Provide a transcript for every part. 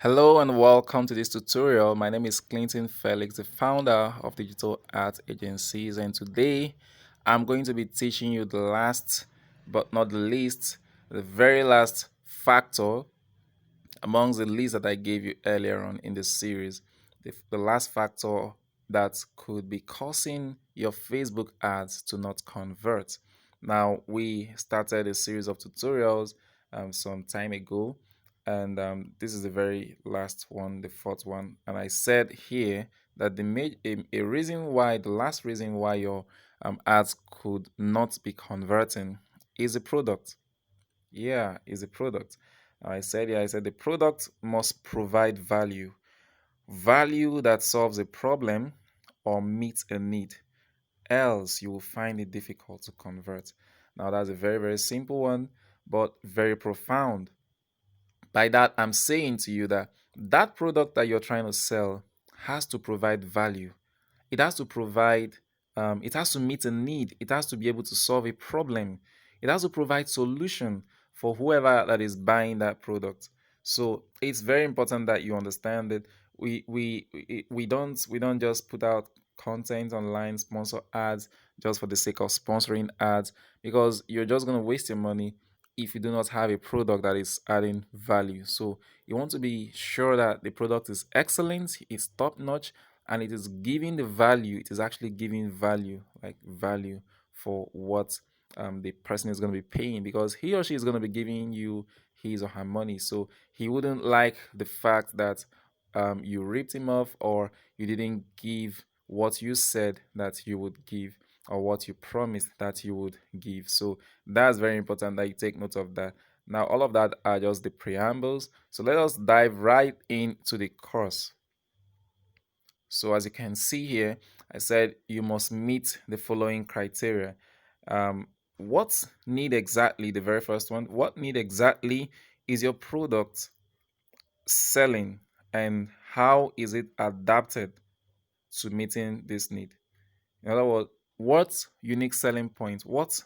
Hello and welcome to this tutorial. My name is Clinton Felix, the founder of Digital Art Agencies, and today I'm going to be teaching you the last but not the least, the very last factor amongst the list that I gave you earlier on in the series. The last factor that could be causing your Facebook ads to not convert. Now, we started a series of tutorials some time ago, and this is the very last one, the fourth one. And I said here that a reason why, the last reason why your ads could not be converting is a product. Yeah, is a product. I said the product must provide value, value that solves a problem or meets a need. Else, you will find it difficult to convert. Now, that's a very, very simple one, but very profound. By that, I'm saying to you that that product that you're trying to sell has to provide value. It has to provide, it has to meet a need. It has to be able to solve a problem. It has to provide solution for whoever that is buying that product. So it's very important that you understand it. We don't just put out content online, sponsor ads just for the sake of sponsoring ads, because you're just going to waste your money if you do not have a product that is adding value. So you want to be sure that the product is excellent, it's top notch, and it is giving the value. It is actually giving value, like value for what the person is going to be paying, because he or she is going to be giving you his or her money. So he wouldn't like the fact that you ripped him off, or you didn't give what you said that you would give, or what you promised that you would give. So that's very important that you take note of that. Now, all of that are just the preambles. So let us dive right into the course. So as you can see here, I said you must meet the following criteria. What need exactly, the very first one, what need exactly is your product selling, and how is it adapted to meeting this need? In other words, what unique selling point, what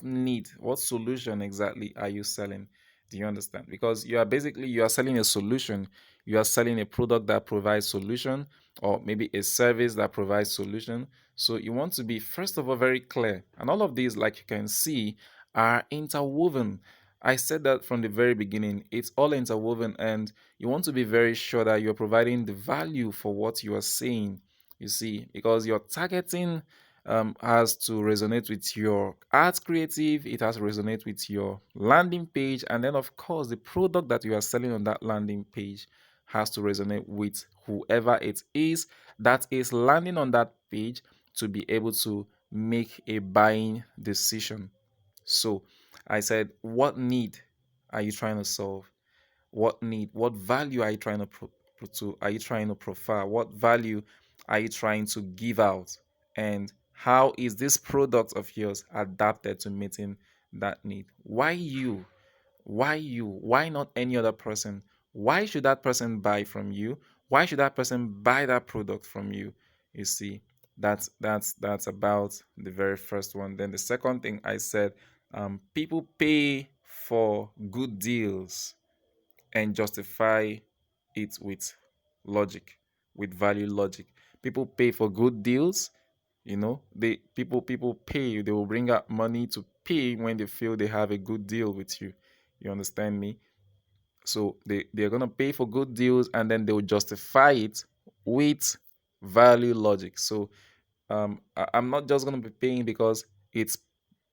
need, what solution exactly are you selling? Do you understand? Because you are selling a solution, you are selling a product that provides solution, or maybe a service that provides solution. So you want to be, first of all, very clear. And all of these, like you can see, are interwoven. I said that from the very beginning. It's all interwoven, and you want to be very sure that you're providing the value for what you are saying. You see, because your targeting has to resonate with your art creative, it has to resonate with your landing page, and then, of course, the product that you are selling on that landing page has to resonate with whoever it is that is landing on that page to be able to make a buying decision. So, I said, what need are you trying to solve? What need, what value are you trying to are you trying to profile? What value are you trying to give out? And how is this product of yours adapted to meeting that need? Why you? Why you? Why not any other person? Why should that person buy from you? Why should that person buy that product from you? You see, that's about the very first one. Then the second thing I said, people pay for good deals and justify it with logic, with value logic. People pay for good deals. People pay. They will bring out money to pay when they feel they have a good deal with you. You understand me? So they're gonna pay for good deals, and then they will justify it with value logic. So I'm not just gonna be paying because it's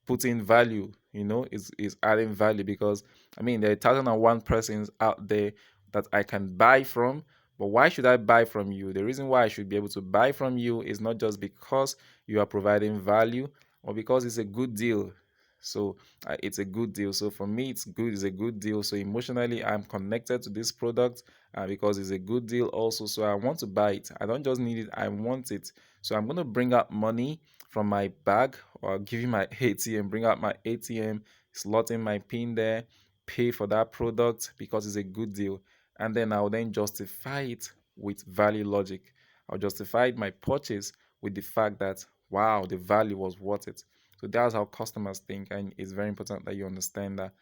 putting value, is adding value, because I mean there are 1,001 persons out there that I can buy from. But why should I buy from you? The reason why I should be able to buy from you is not just because you are providing value, or because it's a good deal. So it's a good deal. So for me, it's a good deal. So emotionally, I'm connected to this product because it's a good deal also. So I want to buy it. I don't just need it, I want it. So I'm going to bring out money from my bag, or give you my ATM, bring out my ATM, slot in my pin there, pay for that product because it's a good deal. And then I'll then justify it with value logic. I'll justify my purchase with the fact that, wow, the value was worth it. So that's how customers think, and it's very important that you understand that.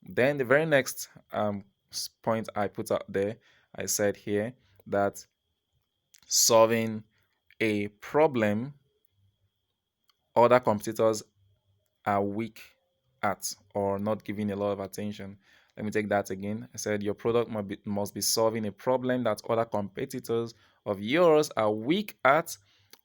Then the very next point I put out there. I said here that solving a problem other competitors are weak at or not giving a lot of attention. Let me take that again. I said your product must be solving a problem that other competitors of yours are weak at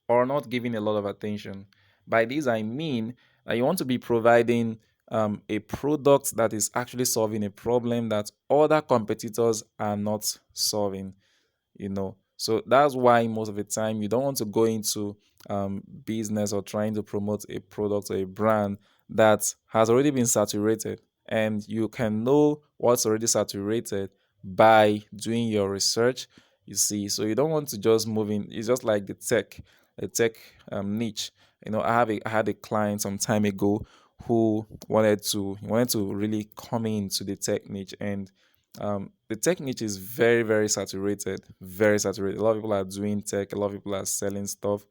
or not giving a lot of attention. By this, I mean that you want to be providing a product that is actually solving a problem that other competitors are not solving. So that's why most of the time you don't want to go into business or trying to promote a product or a brand that has already been saturated, and you can know what's already saturated by doing your research. You see, so you don't want to just move in. It's just like the tech niche. I had a client some time ago who wanted to really come into the tech niche, and the tech niche is very, very saturated, very saturated. A lot of people are doing tech, a lot of people are selling stuff.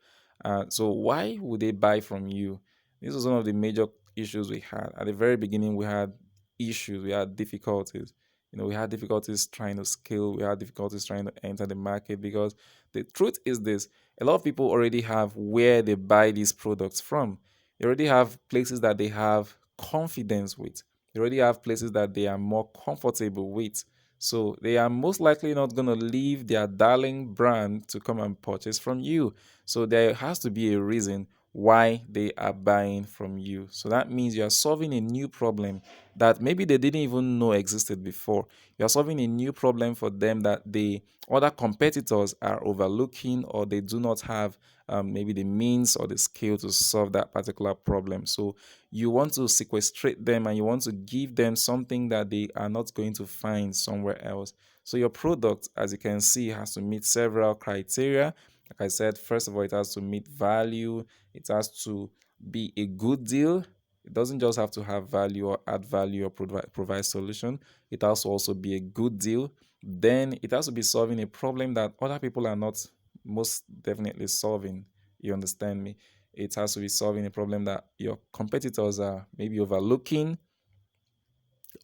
So why would they buy from you? This was one of the major issues we had. At the very beginning, we had issues, we had difficulties. We had difficulties trying to scale, we had difficulties trying to enter the market because the truth is this: a lot of people already have where they buy these products from. They already have places that they have confidence with. They already have places that they are more comfortable with. So they are most likely not going to leave their darling brand to come and purchase from you. So there has to be a reason why they are buying from you. So that means you are solving a new problem that maybe they didn't even know existed before. You are solving a new problem for them that the other competitors are overlooking, or they do not have maybe the means or the skill to solve that particular problem. So you want to sequestrate them and you want to give them something that they are not going to find somewhere else. So your product, as you can see, has to meet several criteria. Like I said, first of all, it has to meet value, it has to be a good deal. It doesn't just have to have value or add value or provide solution. It has to also be a good deal. Then it has to be solving a problem that other people are not most definitely solving. You understand me? It has to be solving a problem that your competitors are maybe overlooking,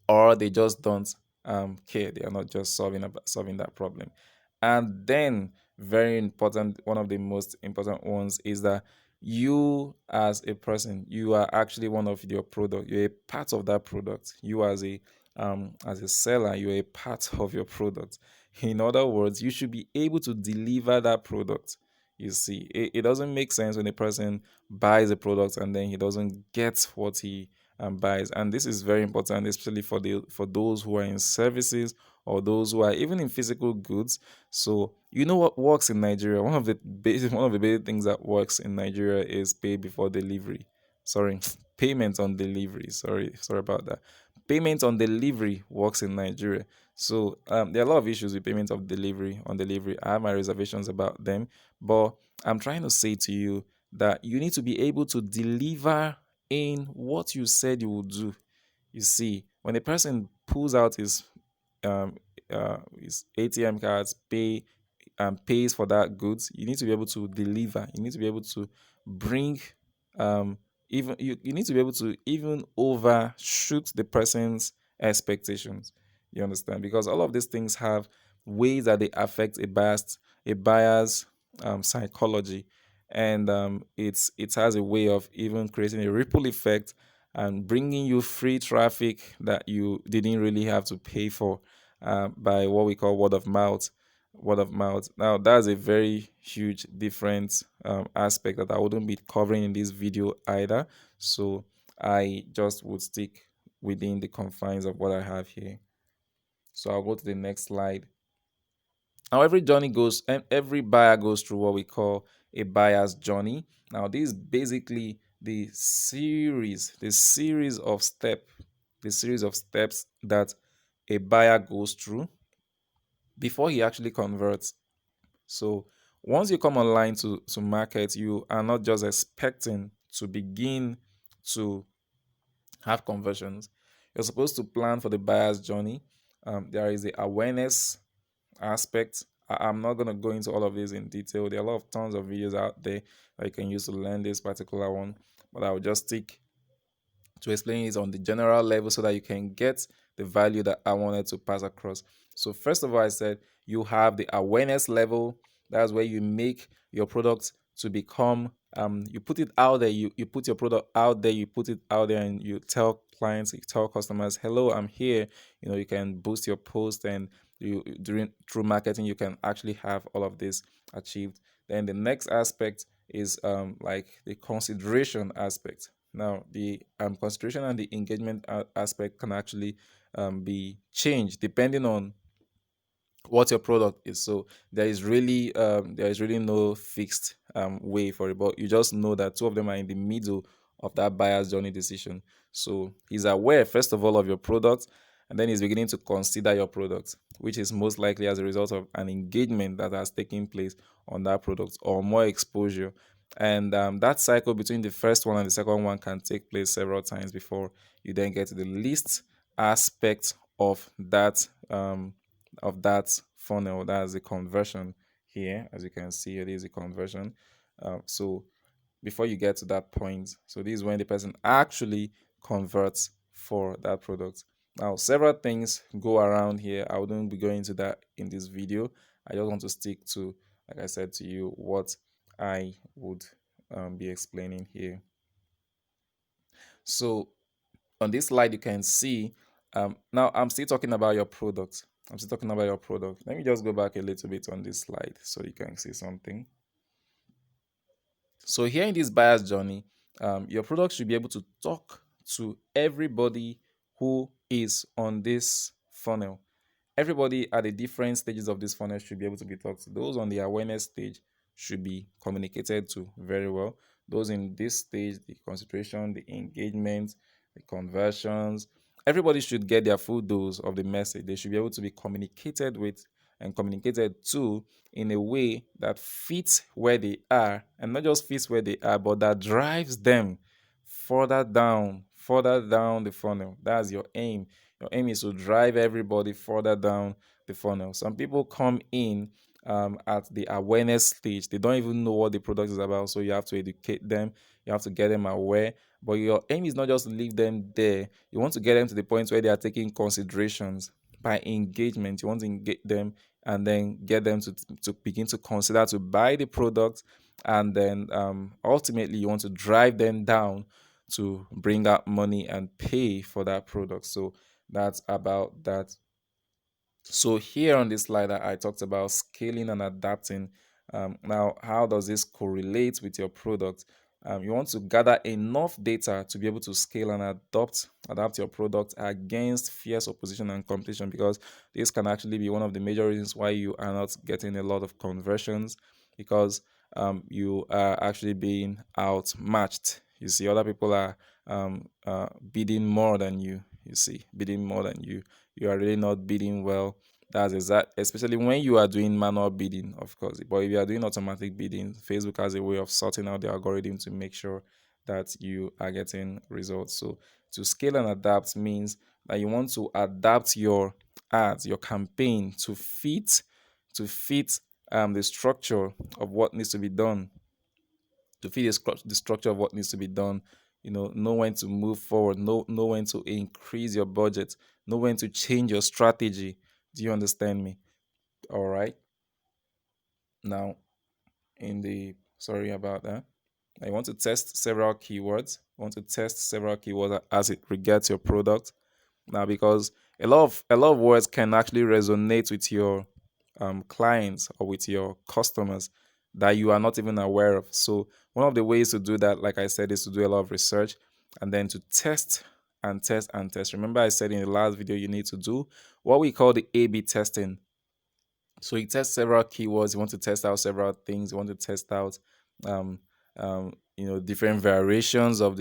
or they just don't care. They are not just solving that problem. And then, very important, one of the most important ones is that you as a person, you are actually one of your product. You're a part of that product. You as a seller, you're a part of your product. In other words, you should be able to deliver that product. You see, it doesn't make sense when a person buys a product and then he doesn't get what he buys. And this is very important, especially for those who are in services or those who are even in physical goods. So you know what works in Nigeria? One of the basic things that works in Nigeria is pay before delivery. Sorry, payment on delivery. Sorry about that. Payment on delivery works in Nigeria. So there are a lot of issues with payment of delivery on delivery. I have my reservations about them, but I'm trying to say to you that you need to be able to deliver in what you said you would do. You see, when a person pulls out um his ATM cards, pays for that goods, you need to be able to deliver. You need to be able to bring um even you need to be able to even overshoot the person's expectations. You understand? Because all of these things have ways that they affect a buyer's psychology, and it has a way of even creating a ripple effect and bringing you free traffic that you didn't really have to pay for, by what we call word of mouth. Now that's a very huge different aspect that I wouldn't be covering in this video either, so I just would stick within the confines of what I have here. So I'll go to the next slide. Now, every buyer goes through what we call a buyer's journey. Now, this is basically the series of steps that a buyer goes through before he actually converts. So, once you come online to market, you are not just expecting to begin to have conversions. You're supposed to plan for the buyer's journey. There is the awareness aspect. I'm not going to go into all of this in detail. There are tons of videos out there that you can use to learn this particular one, but I'll just stick to explain it on the general level so that you can get the value that I wanted to pass across. So first of all, I said you have the awareness level. That's where you make your product to become you put it out there, you put your product out there, you put it out there, and you tell clients, you tell customers, hello, I'm here. You can boost your post, and you during through marketing you can actually have all of this achieved. Then the next aspect is like the consideration aspect. Now the consideration and the engagement aspect can actually be changed depending on what your product is. So there is really no fixed way for it, but you just know that two of them are in the middle of that buyer's journey decision. So he's aware first of all of your product, and then he's beginning to consider your product, which is most likely as a result of an engagement that has taken place on that product or more exposure. And that cycle between the first one and the second one can take place several times before you then get to the least aspect of that funnel. That's the conversion here. As you can see, it is a conversion. So before you get to that point, so this is when the person actually converts for that product. Now, several things go around here. I wouldn't be going into that in this video. I just want to stick to, like I said to you, what I would be explaining here. So on this slide, you can see now I'm still talking about your product. I'm still talking about your product. Let me just go back a little bit on this slide so you can see something. So here in this buyer's journey, your product should be able to talk to everybody who is on this funnel. Everybody at the different stages of this funnel should be able to be talked to. Those on the awareness stage should be communicated to very well. Those in this stage, the concentration, the engagement, the conversions, everybody should get their full dose of the message. They should be able to be communicated with and communicated to in a way that fits where they are, and not just fits where they are, but that drives them further down the funnel. That's your aim. Your aim is to drive everybody further down the funnel. Some people come in at the awareness stage. They don't even know what the product is about. So you have to educate them. You have to get them aware. But your aim is not just to leave them there. You want to get them to the point where they are taking considerations by engagement. You want to engage them and then get them to begin to consider to buy the product. And then ultimately, you want to drive them down to bring out money and pay for that product. So that's about that. So here on this slide, I talked about scaling and adapting. Now, how does this correlate with your product? You want to gather enough data to be able to scale and adapt your product against fierce opposition and competition, because this can actually be one of the major reasons why you are not getting a lot of conversions, because you are actually being outmatched. You see, other people are bidding more than you. You see, bidding more than you. You are really not bidding well. That's exact, especially when you are doing manual bidding, of course. But if you are doing automatic bidding, Facebook has a way of sorting out the algorithm to make sure that you are getting results. So to scale and adapt means that you want to adapt your ads, your campaign to fit the structure of what needs to be done, to fit the structure of what needs to be done. Know when to move forward, know when to increase your budget, know when to change your strategy. Do you understand me? All right. Now, in the sorry about that. I want to test several keywords. I want to test several keywords as it regards your product. Now, because a lot of words can actually resonate with your clients or with your customers that you are not even aware of. So one of the ways to do that, like I said, is to do a lot of research and then to test and test and test. Remember, I said in the last video, you need to do what we call the A/B testing. So you test several keywords. You want to test out several things. You want to test out, um, different variations of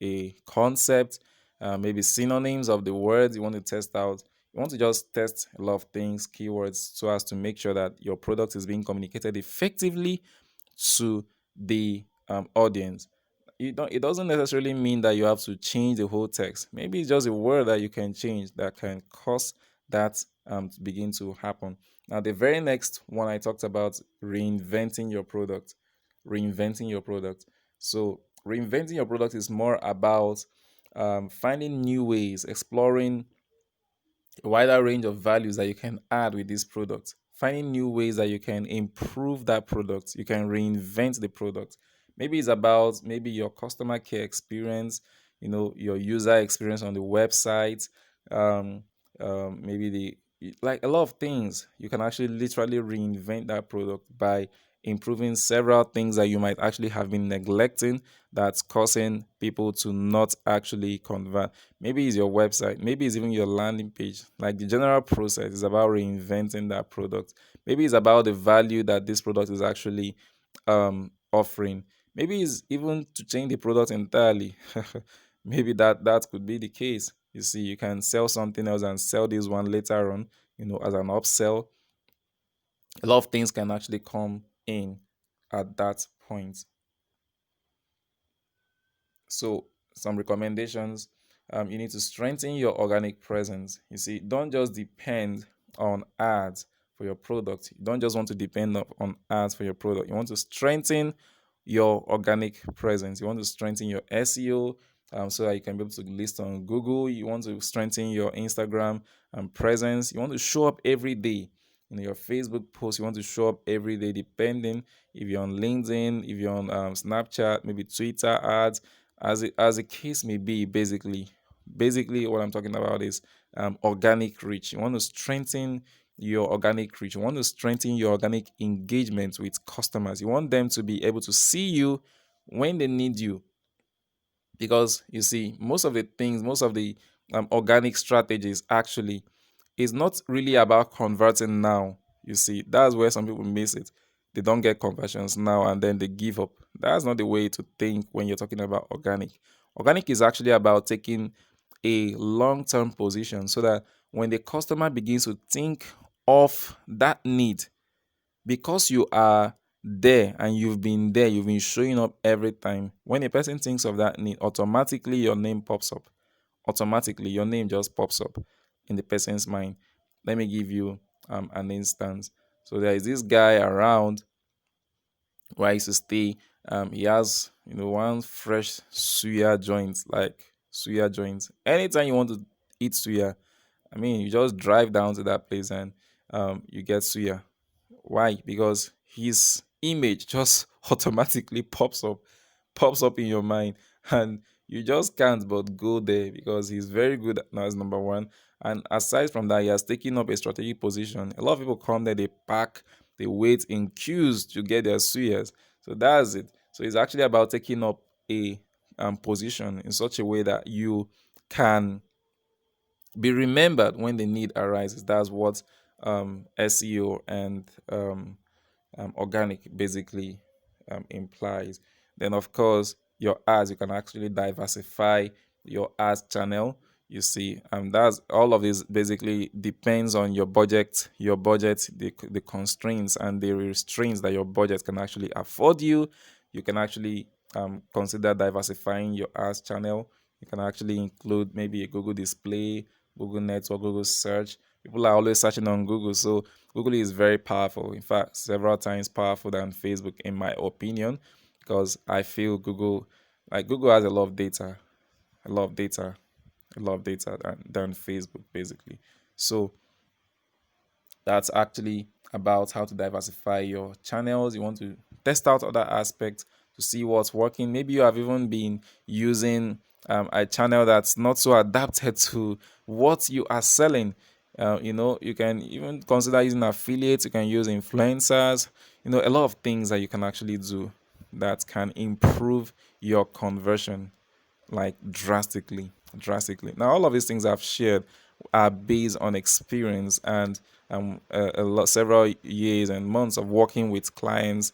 a concept, maybe synonyms of the words you want to test out. You want to just test a lot of things, keywords, so as to make sure that your product is being communicated effectively to the audience. It doesn't necessarily mean that you have to change the whole text. Maybe it's just a word that you can change that can cause that to begin to happen. Now, the very next one I talked about, reinventing your product. Reinventing your product. So reinventing your product is more about finding new ways, exploring a wider range of values that you can add with this product, finding new ways that you can improve that product, you can reinvent the product. Maybe it's about maybe your customer care experience, your user experience on the website, um, maybe like a lot of things. You can actually literally reinvent that product by improving several things that you might actually have been neglecting, that's causing people to not actually convert. Maybe it's your website, maybe it's even your landing page. Like the general process is about reinventing that product. Maybe it's about the value that this product is actually offering. Maybe it's even to change the product entirely. Maybe that could be the case. You see, you can sell something else and sell this one later on, as an upsell. A lot of things can actually come in at that point. So, some recommendations: you need to strengthen your organic presence. You see, don't just depend on ads for your product. You don't just want to depend on ads for your product. You want to strengthen your organic presence. You want to strengthen your SEO, so that you can be able to list on Google. You want to strengthen your Instagram presence. You want to show up every day. Your Facebook post, you want to show up every day, depending if you're on LinkedIn, if you're on Snapchat, maybe Twitter ads, as a case may be. Basically what I'm talking about is organic reach. You want to strengthen your organic reach. You want to strengthen your organic engagement with customers. You want them to be able to see you when they need you, because you see, most of the organic strategies actually is not really about converting now. You see, that's where some people miss it. They don't get conversions now and then they give up. That's not the way to think when you're talking about organic. Organic is actually about taking a long-term position, so that when the customer begins to think of that need, because you are there and you've been there, you've been showing up every time. When a person thinks of that need, automatically your name pops up. Automatically, your name just pops up in the person's mind. Let me give you an instance. So there is this guy around where I used to stay. He has one fresh suya joint, like suya joint. Anytime you want to eat suya, I mean, you just drive down to that place and you get suya. Why? Because his image just automatically pops up in your mind, and you just can't but go there because he's very good as number one. And aside from that, he has taken up a strategic position. A lot of people come there, they pack, they wait in queues to get their suyas. So that's it. So it's actually about taking up a position in such a way that you can be remembered when the need arises. That's what SEO and organic basically implies. Then, of course, your ads, you can actually diversify your ads channel. You see, that's all of this basically depends on your budget, the constraints and the restraints that your budget can actually afford you. You can actually consider diversifying your ads channel. You can actually include maybe a Google display, Google network, Google search. People are always searching on Google, so Google is very powerful. In fact, several times powerful than Facebook, in my opinion, because I feel Google has a lot of data, a lot of data, a lot of data than Facebook, basically. So that's actually about how to diversify your channels. You want to test out other aspects to see what's working. Maybe you have even been using a channel that's not so adapted to what you are selling. You can even consider using affiliates. You can use influencers. A lot of things that you can actually do that can improve your conversion, like drastically. Now, all of these things I've shared are based on experience and several years and months of working with clients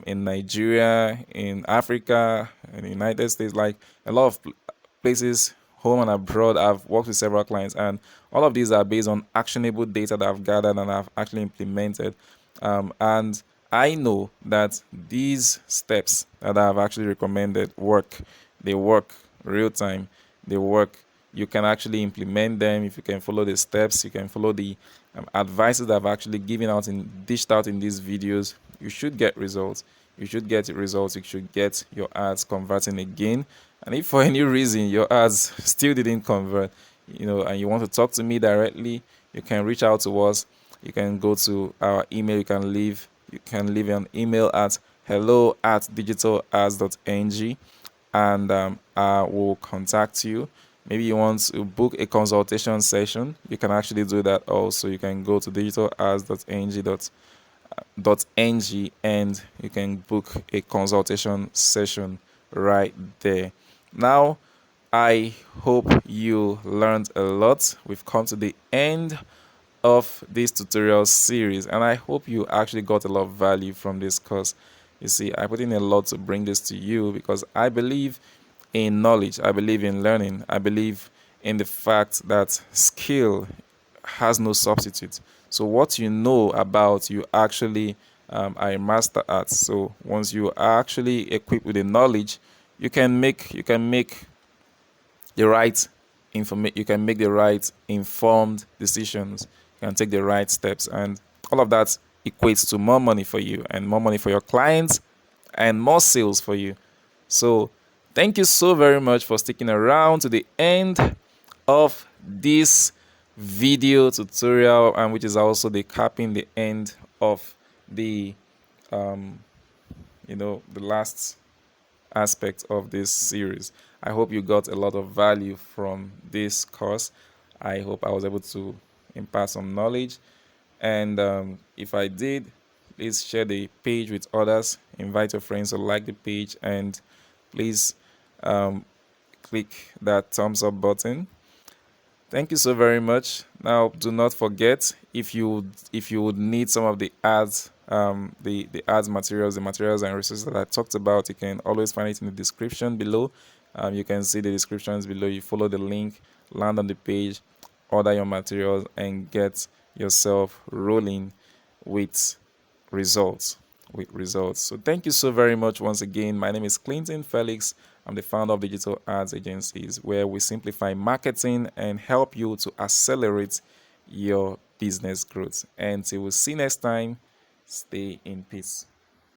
in Nigeria, in Africa, in the United States, like a lot of places, home and abroad. I've worked with several clients, and all of these are based on actionable data that I've gathered and I've actually implemented. And I know that these steps that I've actually recommended work. They work real time. They work. You can actually implement them if you can follow the steps. You can follow the advices that I've actually given out and dished out in these videos. You should get results. You should get results. You should get your ads converting again. And if for any reason your ads still didn't convert, and you want to talk to me directly, you can reach out to us. You can go to our email. You can leave an email at hello@digitalads.ng, and I will contact you. Maybe you want to book a consultation session. You can actually do that also. You can go to digitalads.ng and you can book a consultation session right there. Now, I hope you learned a lot. We've come to the end of this tutorial series, and I hope you actually got a lot of value from this course. You see, I put in a lot to bring this to you because I believe in knowledge, I believe in learning, I believe in the fact that skill has no substitute. So what you know about, you actually are a master at. So once you are actually equipped with the knowledge, you can make the right information, you can make the right informed decisions, you can take the right steps, and all of that equates to more money for you and more money for your clients and more sales for you. So thank you so very much for sticking around to the end of this video tutorial, and which is also the capping the end of the the last aspect of this series. I hope you got a lot of value from this course. I hope I was able to impart some knowledge. And if I did, please share the page with others. Invite your friends to like the page, and please um, click that thumbs up button. Thank you so very much. Now, do not forget, if you would need some of the ads, the ads materials, the materials and resources that I talked about, you can always find it in the description below. You can see the descriptions below. You follow the link, land on the page, order your materials, and get yourself rolling with results. So thank you so very much once again. My name is Clinton Felix. I'm the founder of Digital Ads Agencies, where we simplify marketing and help you to accelerate your business growth. And till we see next time, stay in peace.